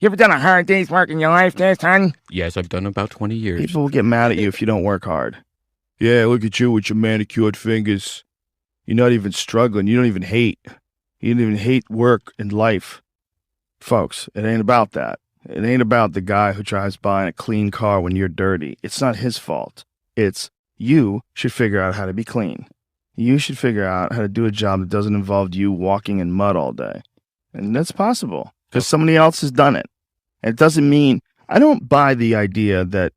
You ever done a hard day's work in your life there, son? Yes, I've done about 20 years. People will get mad at you if you don't work hard. Yeah, look at you with your manicured fingers. You're not even struggling. You don't even hate. You don't even hate work and life. Folks, it ain't about that. It ain't about the guy who drives by in a clean car when you're dirty. It's not his fault. It's you should figure out how to be clean. You should figure out how to do a job that doesn't involve you walking in mud all day. And that's possible because somebody else has done it. And it doesn't mean, I don't buy the idea that,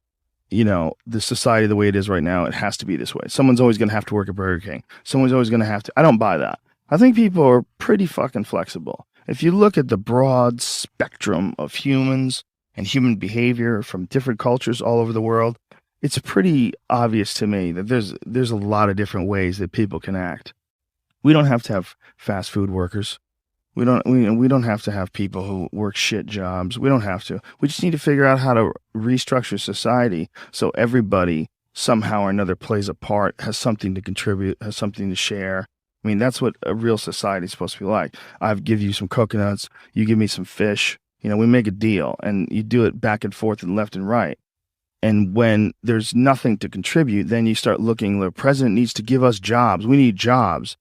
you know, the society the way it is right now, it has to be this way. Someone's always going to have to work at Burger King. Someone's always going to have to. I don't buy that. I think people are pretty fucking flexible. If you look at the broad spectrum of humans and human behavior from different cultures all over the world, it's pretty obvious to me that there's a lot of different ways that people can act. We don't have to have fast food workers. We don't have to have people who work shit jobs. We don't have to. We just need to figure out how to restructure society so everybody somehow or another plays a part, has something to contribute, has something to share. I mean, that's what a real society is supposed to be like. I give you some coconuts, you give me some fish. You know, we make a deal, and you do it back and forth and left and right. And when there's nothing to contribute, then you start looking, the president needs to give us jobs. We need jobs.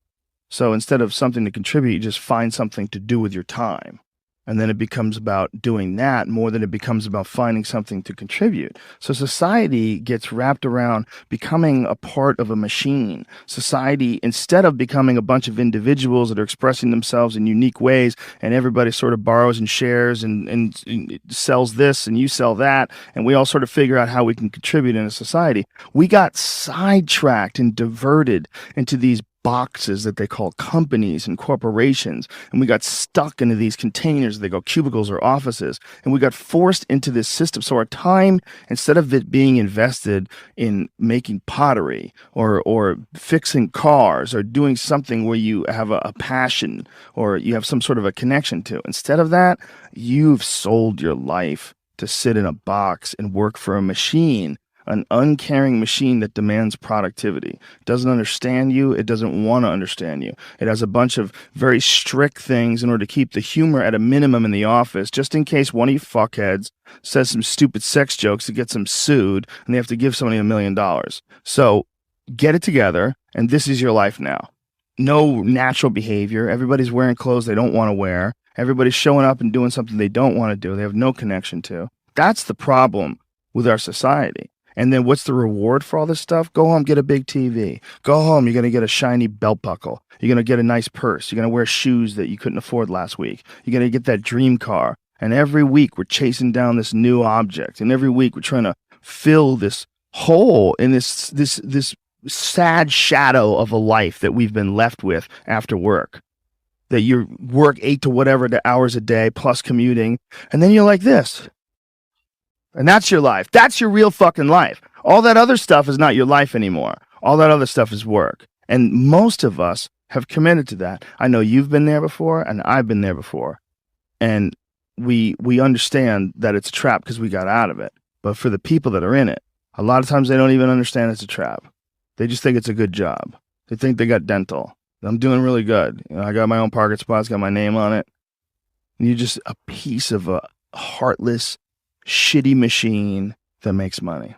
So instead of something to contribute, you just find something to do with your time. And then it becomes about doing that more than it becomes about finding something to contribute. So society gets wrapped around becoming a part of a machine. Society, instead of becoming a bunch of individuals that are expressing themselves in unique ways, and everybody sort of borrows and shares and sells this and you sell that, and we all sort of figure out how we can contribute in a society, we got sidetracked and diverted into these boxes that they call companies and corporations, and we got stuck into these containers they go cubicles or offices, and we got forced into this system. So our time, instead of it being invested in making pottery or fixing cars or doing something where you have a passion or you have some sort of a connection to, instead of that, you've sold your life to sit in a box and work for a machine, an uncaring machine that demands productivity. It doesn't understand you. It doesn't want to understand you. It has a bunch of very strict things in order to keep the humor at a minimum in the office, just in case one of you fuckheads says some stupid sex jokes that gets them sued and they have to give somebody $1 million. So get it together, and this is your life now. No natural behavior. Everybody's wearing clothes they don't want to wear. Everybody's showing up and doing something they don't want to do. They have no connection to. That's the problem with our society. And then what's the reward for all this stuff? Go home, get a big TV. Go home, you're going to get a shiny belt buckle. You're going to get a nice purse. You're going to wear shoes that you couldn't afford last week. You're going to get that dream car. And every week we're chasing down this new object. And every week we're trying to fill this hole in this sad shadow of a life that we've been left with after work. That you work 8 to whatever the hours a day plus commuting. And then you're like this. And that's your life. That's your real fucking life. All that other stuff is not your life anymore. All that other stuff is work. And most of us have committed to that. I know you've been there before, and I've been there before. And we understand that it's a trap because we got out of it. But for the people that are in it, a lot of times they don't even understand it's a trap. They just think it's a good job. They think they got dental. I'm doing really good. You know, I got my own parking spots, got my name on it. And you're just a piece of a heartless, shitty machine that makes money.